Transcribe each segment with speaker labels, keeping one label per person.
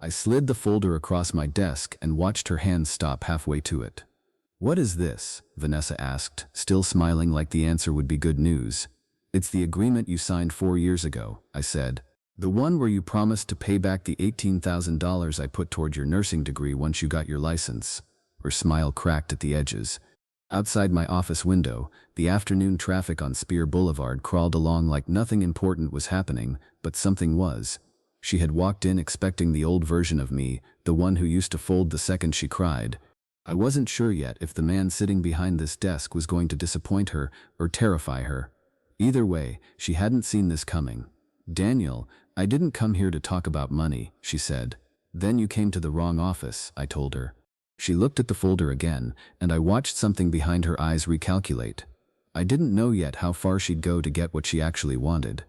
Speaker 1: I slid the folder across my desk and watched her hands stop halfway to it. "What is this?" Vanessa asked, still smiling like the answer would be good news. "It's the agreement you signed 4 years ago," I said. "The one where you promised to pay back the $18,000 I put toward your nursing degree once you got your license." Her smile cracked at the edges. Outside my office window, the afternoon traffic on Spear Boulevard crawled along like nothing important was happening, but something was. She had walked in expecting the old version of me, the one who used to fold the second she cried. I wasn't sure yet if the man sitting behind this desk was going to disappoint her or terrify her. Either way, she hadn't seen this coming. "Daniel, I didn't come here to talk about money," she said. "Then you came to the wrong office," I told her. She looked at the folder again, and I watched something behind her eyes recalculate. I didn't know yet how far she'd go to get what she actually wanted.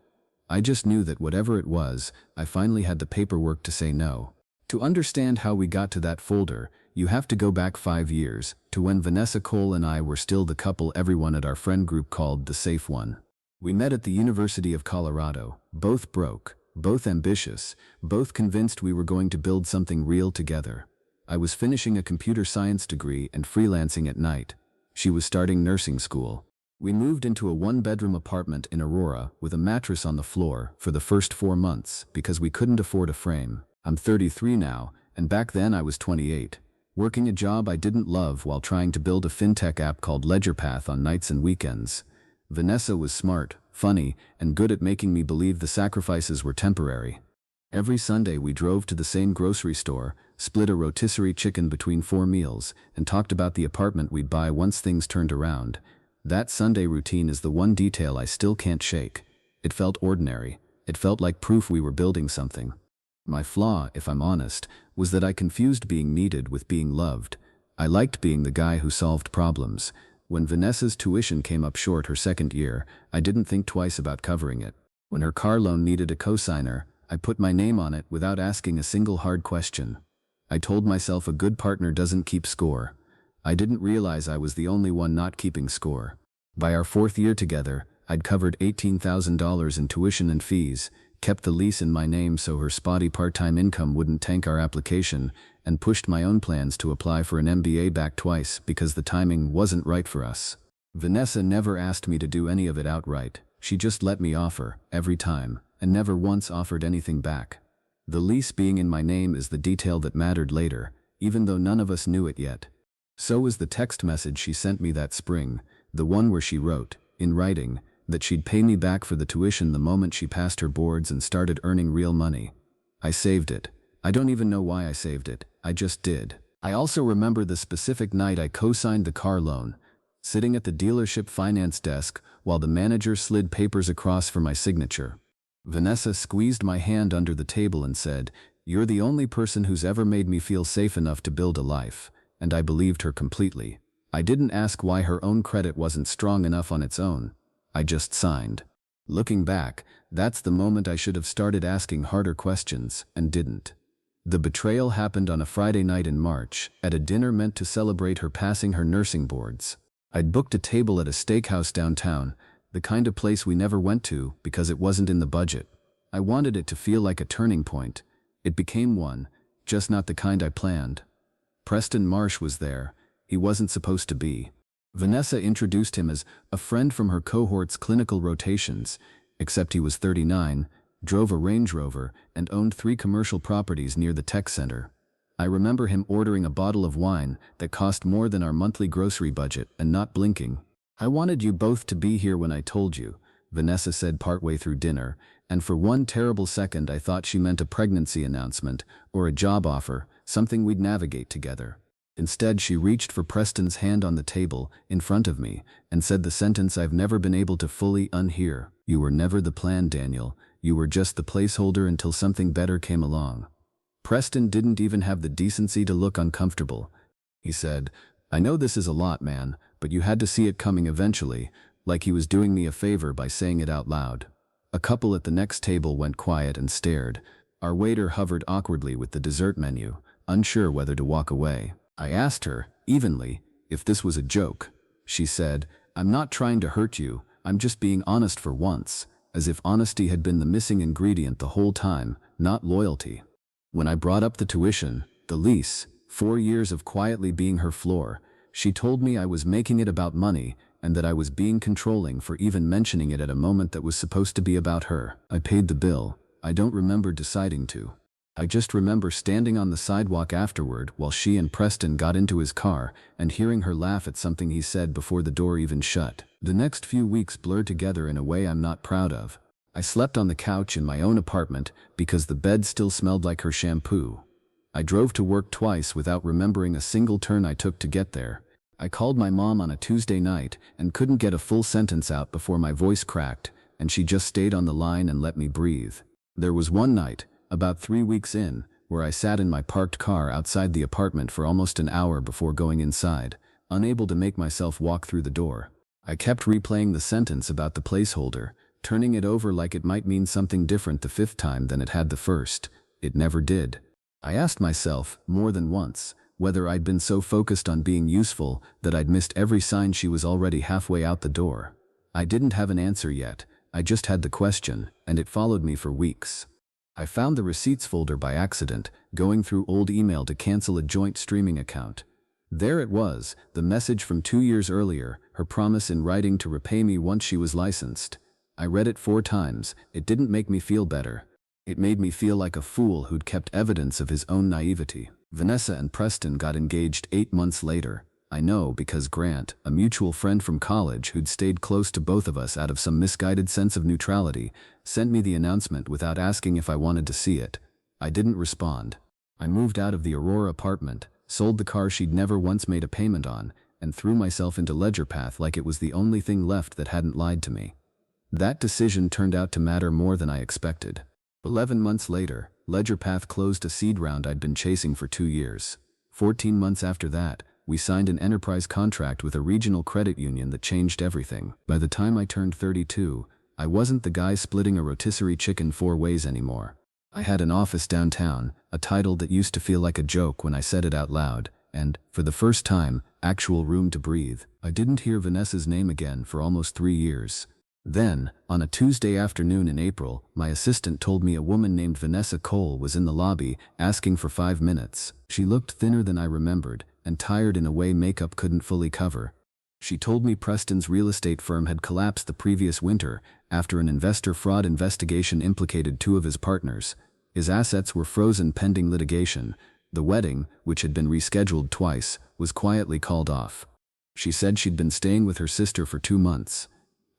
Speaker 1: I just knew that whatever it was, I finally had the paperwork to say no. To understand how we got to that folder, you have to go back 5 years, to when Vanessa Cole and I were still the couple everyone at our friend group called the Safe One. We met at the University of Colorado, both broke, both ambitious, both convinced we were going to build something real together. I was finishing a computer science degree and freelancing at night. She was starting nursing school. We moved into a 1-bedroom apartment in Aurora with a mattress on the floor for the first 4 months because we couldn't afford a frame. I'm 33 now, and back then I was 28, working a job I didn't love while trying to build a fintech app called LedgerPath on nights and weekends. Vanessa was smart, funny, and good at making me believe the sacrifices were temporary. Every Sunday we drove to the same grocery store, split a rotisserie chicken between 4 meals, and talked about the apartment we'd buy once things turned around. That Sunday routine is the one detail I still can't shake. It felt ordinary. It felt like proof we were building something. My flaw, if I'm honest, was that I confused being needed with being loved. I liked being the guy who solved problems. When Vanessa's tuition came up short her second year, I didn't think twice about covering it. When her car loan needed a cosigner, I put my name on it without asking a single hard question. I told myself a good partner doesn't keep score. I didn't realize I was the only one not keeping score. By our 4th year together, I'd covered $18,000 in tuition and fees, kept the lease in my name so her spotty part-time income wouldn't tank our application, and pushed my own plans to apply for an MBA back twice because the timing wasn't right for us. Vanessa never asked me to do any of it outright. She just let me offer, every time, and never once offered anything back. The lease being in my name is the detail that mattered later, even though none of us knew it yet. So was the text message she sent me that spring, the one where she wrote, in writing, that she'd pay me back for the tuition the moment she passed her boards and started earning real money. I saved it. I don't even know why I saved it, I just did. I also remember the specific night I co-signed the car loan, sitting at the dealership finance desk while the manager slid papers across for my signature. Vanessa squeezed my hand under the table and said, "You're the only person who's ever made me feel safe enough to build a life," and I believed her completely. I didn't ask why her own credit wasn't strong enough on its own. I just signed. Looking back, that's the moment I should have started asking harder questions, and didn't. The betrayal happened on a Friday night in March, at a dinner meant to celebrate her passing her nursing boards. I'd booked a table at a steakhouse downtown, the kind of place we never went to because it wasn't in the budget. I wanted it to feel like a turning point. It became one, just not the kind I planned. Preston Marsh was there. He wasn't supposed to be. Vanessa introduced him as a friend from her cohort's clinical rotations, except he was 39, drove a Range Rover, and owned 3 commercial properties near the tech center. I remember him ordering a bottle of wine that cost more than our monthly grocery budget and not blinking. "I wanted you both to be here when I told you," Vanessa said partway through dinner, and for one terrible second I thought she meant a pregnancy announcement or a job offer, something we'd navigate together. Instead, she reached for Preston's hand on the table in front of me and said the sentence I've never been able to fully unhear. "You were never the plan, Daniel. You were just the placeholder until something better came along." Preston didn't even have the decency to look uncomfortable. He said, "I know this is a lot, man, but you had to see it coming eventually," like he was doing me a favor by saying it out loud. A couple at the next table went quiet and stared. Our waiter hovered awkwardly with the dessert menu, unsure whether to walk away. I asked her, evenly, if this was a joke. She said, "I'm not trying to hurt you, I'm just being honest for once," as if honesty had been the missing ingredient the whole time, not loyalty. When I brought up the tuition, the lease, 4 years of quietly being her floor, she told me I was making it about money and that I was being controlling for even mentioning it at a moment that was supposed to be about her. I paid the bill. I don't remember deciding to. I just remember standing on the sidewalk afterward while she and Preston got into his car and hearing her laugh at something he said before the door even shut. The next few weeks blurred together in a way I'm not proud of. I slept on the couch in my own apartment because the bed still smelled like her shampoo. I drove to work twice without remembering a single turn I took to get there. I called my mom on a Tuesday night and couldn't get a full sentence out before my voice cracked, and she just stayed on the line and let me breathe. There was one night, about 3 weeks in, where I sat in my parked car outside the apartment for almost an hour before going inside, unable to make myself walk through the door. I kept replaying the sentence about the placeholder, turning it over like it might mean something different the 5th time than it had the 1st. It never did. I asked myself, more than once, whether I'd been so focused on being useful that I'd missed every sign she was already halfway out the door. I didn't have an answer yet, I just had the question, and it followed me for weeks. I found the receipts folder by accident, going through old email to cancel a joint streaming account. There it was, the message from 2 years earlier, her promise in writing to repay me once she was licensed. I read it 4 times, it didn't make me feel better. It made me feel like a fool who'd kept evidence of his own naivety. Vanessa and Preston got engaged 8 months later. I know because Grant, a mutual friend from college who'd stayed close to both of us out of some misguided sense of neutrality, sent me the announcement without asking if I wanted to see it. I didn't respond. I moved out of the Aurora apartment, sold the car she'd never once made a payment on, and threw myself into LedgerPath like it was the only thing left that hadn't lied to me. That decision turned out to matter more than I expected. 11 months later, LedgerPath closed a seed round I'd been chasing for 2 years. 14 months after that, we signed an enterprise contract with a regional credit union that changed everything. By the time I turned 32, I wasn't the guy splitting a rotisserie chicken 4 ways anymore. I had an office downtown, a title that used to feel like a joke when I said it out loud, and, for the first time, actual room to breathe. I didn't hear Vanessa's name again for almost 3 years. Then, on a Tuesday afternoon in April, my assistant told me a woman named Vanessa Cole was in the lobby, asking for 5 minutes. She looked thinner than I remembered, and tired in a way makeup couldn't fully cover. She told me Preston's real estate firm had collapsed the previous winter after an investor fraud investigation implicated 2 of his partners. His assets were frozen pending litigation. The wedding, which had been rescheduled twice, was quietly called off. She said she'd been staying with her sister for 2 months.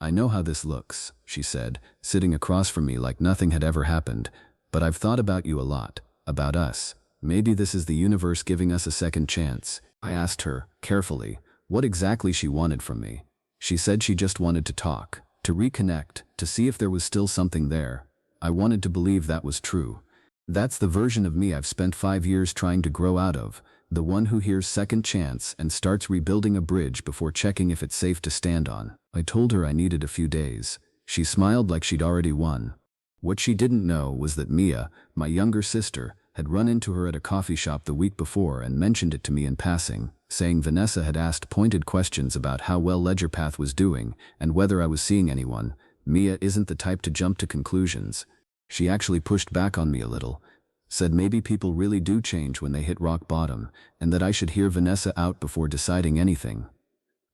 Speaker 1: "I know how this looks," she said, sitting across from me like nothing had ever happened, "but I've thought about you a lot, about us. Maybe this is the universe giving us a second chance." I asked her, carefully, what exactly she wanted from me. She said she just wanted to talk, to reconnect, to see if there was still something there. I wanted to believe that was true. That's the version of me I've spent 5 years trying to grow out of, the one who hears second chance and starts rebuilding a bridge before checking if it's safe to stand on. I told her I needed a few days. She smiled like she'd already won. What she didn't know was that Mia, my younger sister, had run into her at a coffee shop the week before and mentioned it to me in passing, saying Vanessa had asked pointed questions about how well LedgerPath was doing and whether I was seeing anyone. Mia isn't the type to jump to conclusions. She actually pushed back on me a little, said maybe people really do change when they hit rock bottom, and that I should hear Vanessa out before deciding anything.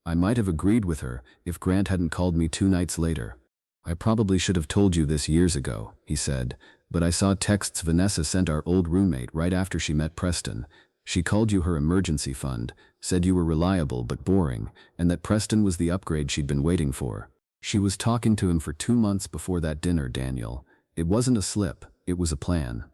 Speaker 1: I might have agreed with her if Grant hadn't called me 2 nights later. "I probably should have told you this years ago," he said, "but I saw texts Vanessa sent our old roommate right after she met Preston. She called you her emergency fund, said you were reliable but boring, and that Preston was the upgrade she'd been waiting for. She was talking to him for 2 months before that dinner, Daniel. It wasn't a slip, it was a plan."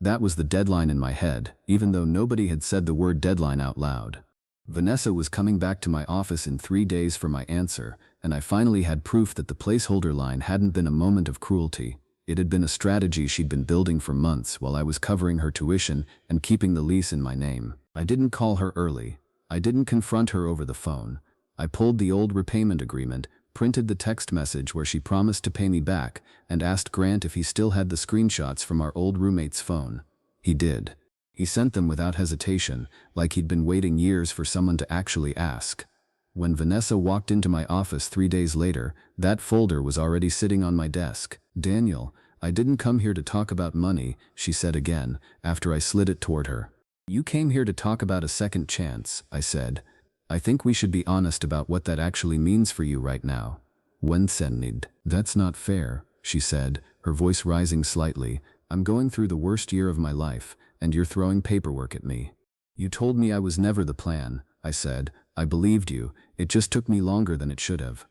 Speaker 1: That was the deadline in my head, even though nobody had said the word deadline out loud. Vanessa was coming back to my office in 3 days for my answer, and I finally had proof that the placeholder line hadn't been a moment of cruelty. It had been a strategy she'd been building for months while I was covering her tuition and keeping the lease in my name. I didn't call her early. I didn't confront her over the phone. I pulled the old repayment agreement, printed the text message where she promised to pay me back, and asked Grant if he still had the screenshots from our old roommate's phone. He did. He sent them without hesitation, like he'd been waiting years for someone to actually ask. When Vanessa walked into my office 3 days later, that folder was already sitting on my desk. "Daniel, I didn't come here to talk about money, she said again, after I slid it toward her. You came here to talk about a second chance, I said. I think we should be honest about what that actually means for you right now. Wensenid. That's not fair, she said, her voice rising slightly. I'm going through the worst year of my life, and you're throwing paperwork at me. You told me I was never the plan, I said. I believed you, it just took me longer than it should have.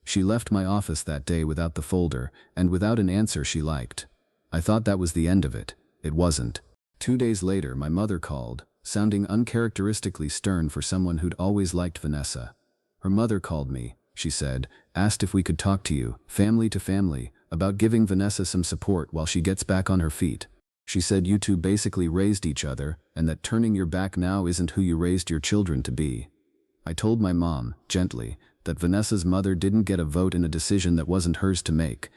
Speaker 1: She left my office that day without the folder, and without an answer she liked. I thought that was the end of it. It wasn't. 2 days later, my mother called, sounding uncharacteristically stern for someone who'd always liked Vanessa. Her mother called me, she said, asked if we could talk to you, family to family, about giving Vanessa some support while she gets back on her feet. She said you two basically raised each other, and that turning your back now isn't who you raised your children to be. I told my mom, gently, that Vanessa's mother didn't get a vote in a decision that wasn't hers to make.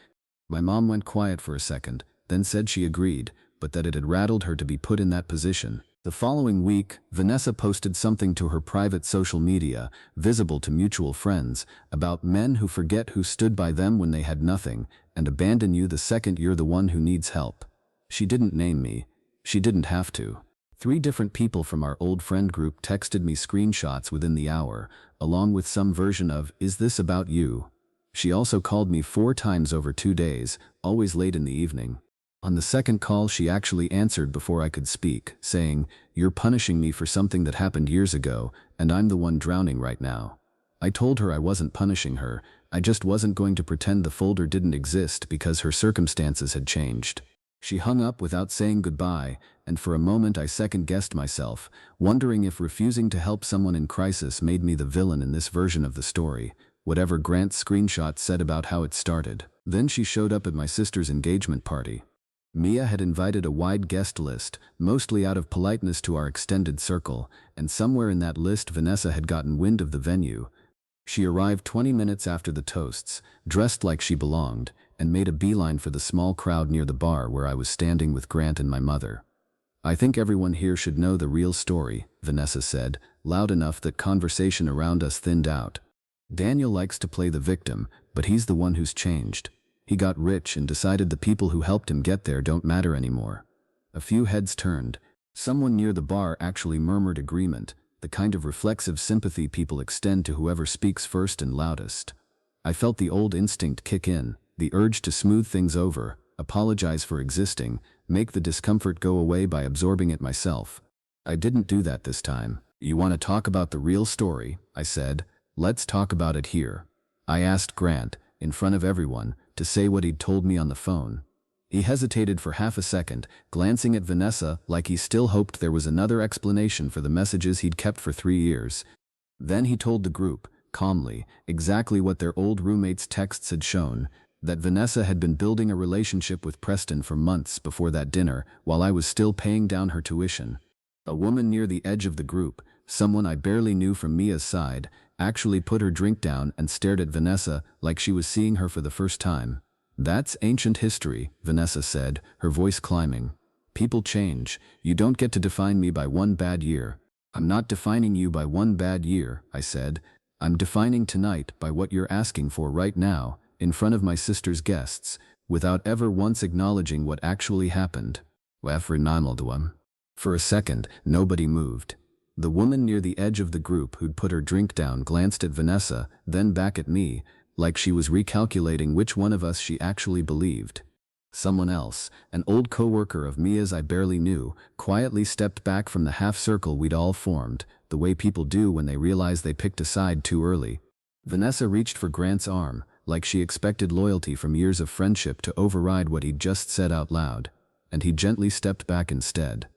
Speaker 1: My mom went quiet for a second, then said she agreed, but that it had rattled her to be put in that position. The following week, Vanessa posted something to her private social media, visible to mutual friends, about men who forget who stood by them when they had nothing, and abandon you the second you're the one who needs help. She didn't name me. She didn't have to. 3 different people from our old friend group texted me screenshots within the hour, along with some version of, "Is this about you?" She also called me 4 times over 2 days, always late in the evening. On the second call she actually answered before I could speak, saying, "You're punishing me for something that happened years ago, and I'm the one drowning right now." I told her I wasn't punishing her, I just wasn't going to pretend the folder didn't exist because her circumstances had changed. She hung up without saying goodbye, and for a moment I second-guessed myself, wondering if refusing to help someone in crisis made me the villain in this version of the story, whatever Grant's screenshot said about how it started. Then she showed up at my sister's engagement party. Mia had invited a wide guest list, mostly out of politeness to our extended circle, and somewhere in that list Vanessa had gotten wind of the venue. She arrived 20 minutes after the toasts, dressed like she belonged, and made a beeline for the small crowd near the bar where I was standing with Grant and my mother. "I think everyone here should know the real story," Vanessa said, loud enough that conversation around us thinned out. "Daniel likes to play the victim, but he's the one who's changed. He got rich and decided the people who helped him get there don't matter anymore." A few heads turned. Someone near the bar actually murmured agreement, the kind of reflexive sympathy people extend to whoever speaks first and loudest. I felt the old instinct kick in, the urge to smooth things over, apologize for existing, make the discomfort go away by absorbing it myself. I didn't do that this time. "You want to talk about the real story?" I said. "Let's talk about it here." I asked Grant, in front of everyone, to say what he'd told me on the phone. He hesitated for half a second, glancing at Vanessa like he still hoped there was another explanation for the messages he'd kept for 3 years. Then he told the group, calmly, exactly what their old roommate's texts had shown, that Vanessa had been building a relationship with Preston for months before that dinner, while I was still paying down her tuition. A woman near the edge of the group, someone I barely knew from Mia's side, actually put her drink down and stared at Vanessa like she was seeing her for the first time. "That's ancient history," Vanessa said, her voice climbing. "People change. You don't get to define me by one bad year." "I'm not defining you by one bad year," I said. "I'm defining tonight by what you're asking for right now, in front of my sister's guests, without ever once acknowledging what actually happened." For a second, nobody moved. The woman near the edge of the group who'd put her drink down glanced at Vanessa, then back at me, like she was recalculating which one of us she actually believed. Someone else, an old coworker of Mia's I barely knew, quietly stepped back from the half-circle we'd all formed, the way people do when they realize they picked a side too early. Vanessa reached for Grant's arm, like she expected loyalty from years of friendship to override what he'd just said out loud, and he gently stepped back instead.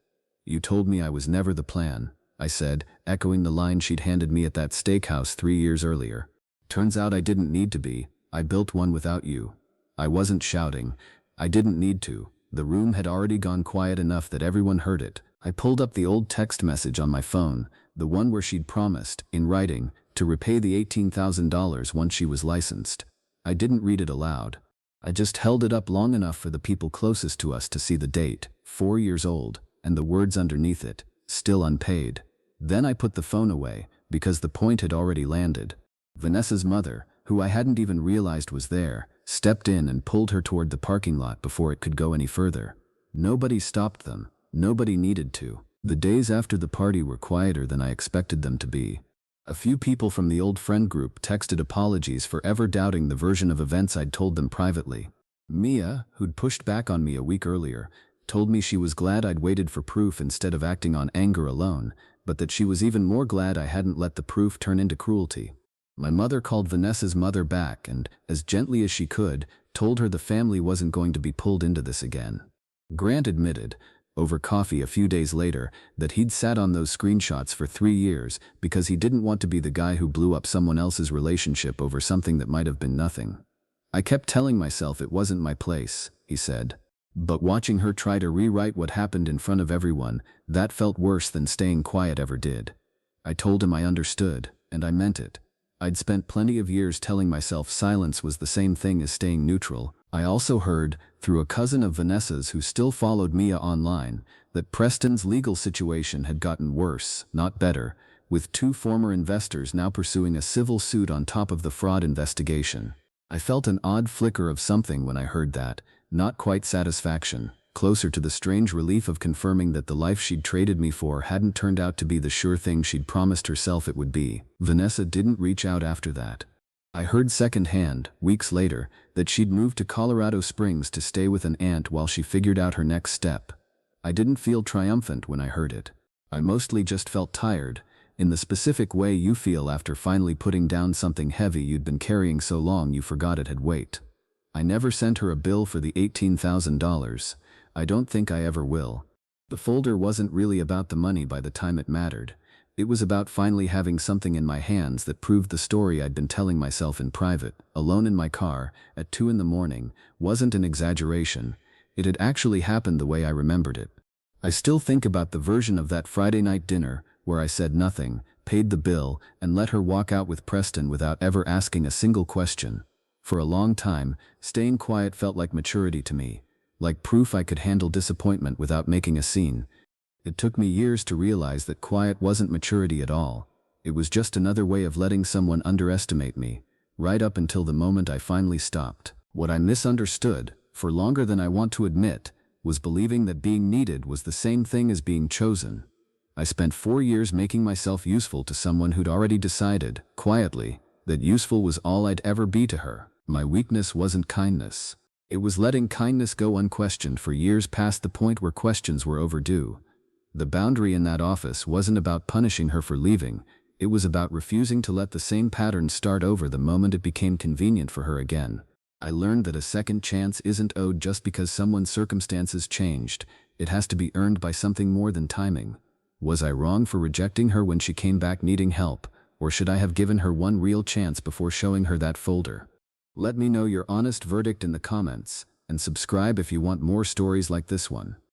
Speaker 1: "You told me I was never the plan," I said, echoing the line she'd handed me at that steakhouse 3 years earlier. "Turns out I didn't need to be. I built one without you." I wasn't shouting. I didn't need to. The room had already gone quiet enough that everyone heard it. I pulled up the old text message on my phone, the one where she'd promised, in writing, to repay the $18,000 once she was licensed. I didn't read it aloud. I just held it up long enough for the people closest to us to see the date, 4 years old, and the words underneath it, "Still unpaid." Then I put the phone away, because the point had already landed. Vanessa's mother, who I hadn't even realized was there, stepped in and pulled her toward the parking lot before it could go any further. Nobody stopped them. Nobody needed to. The days after the party were quieter than I expected them to be. A few people from the old friend group texted apologies for ever doubting the version of events I'd told them privately. Mia, who'd pushed back on me a week earlier, told me she was glad I'd waited for proof instead of acting on anger alone, but that she was even more glad I hadn't let the proof turn into cruelty. My mother called Vanessa's mother back and, as gently as she could, told her the family wasn't going to be pulled into this again. Grant admitted, over coffee a few days later, that he'd sat on those screenshots for 3 years because he didn't want to be the guy who blew up someone else's relationship over something that might have been nothing. I kept telling myself it wasn't my place, he said. But watching her try to rewrite what happened in front of everyone, that felt worse than staying quiet ever did. I told him I understood, and I meant it. I'd spent plenty of years telling myself silence was the same thing as staying neutral. I also heard, through a cousin of Vanessa's who still followed Mia online, that Preston's legal situation had gotten worse, not better, with 2 former investors now pursuing a civil suit on top of the fraud investigation. I felt an odd flicker of something when I heard that, not quite satisfaction, closer to the strange relief of confirming that the life she'd traded me for hadn't turned out to be the sure thing she'd promised herself it would be. Vanessa didn't reach out after that. I heard secondhand, weeks later, that she'd moved to Colorado Springs to stay with an aunt while she figured out her next step. I didn't feel triumphant when I heard it. I mostly just felt tired, in the specific way you feel after finally putting down something heavy you'd been carrying so long you forgot it had weight. I never sent her a bill for the $18,000. I don't think I ever will. The folder wasn't really about the money by the time it mattered. It was about finally having something in my hands that proved the story I'd been telling myself in private, alone in my car, at 2 in the morning, wasn't an exaggeration. It had actually happened the way I remembered it. I still think about the version of that Friday night dinner, where I said nothing, paid the bill, and let her walk out with Preston without ever asking a single question. For a long time, staying quiet felt like maturity to me, like proof I could handle disappointment without making a scene. It took me years to realize that quiet wasn't maturity at all. It was just another way of letting someone underestimate me, right up until the moment I finally stopped. What I misunderstood, for longer than I want to admit, was believing that being needed was the same thing as being chosen. I spent 4 years making myself useful to someone who'd already decided, quietly, that useful was all I'd ever be to her. My weakness wasn't kindness. It was letting kindness go unquestioned for years past the point where questions were overdue. The boundary in that office wasn't about punishing her for leaving. It was about refusing to let the same pattern start over the moment it became convenient for her again. I learned that a second chance isn't owed just because someone's circumstances changed. It has to be earned by something more than timing. Was I wrong for rejecting her when she came back needing help, or should I have given her one real chance before showing her that folder? Let me know your honest verdict in the comments, and subscribe if you want more stories like this one.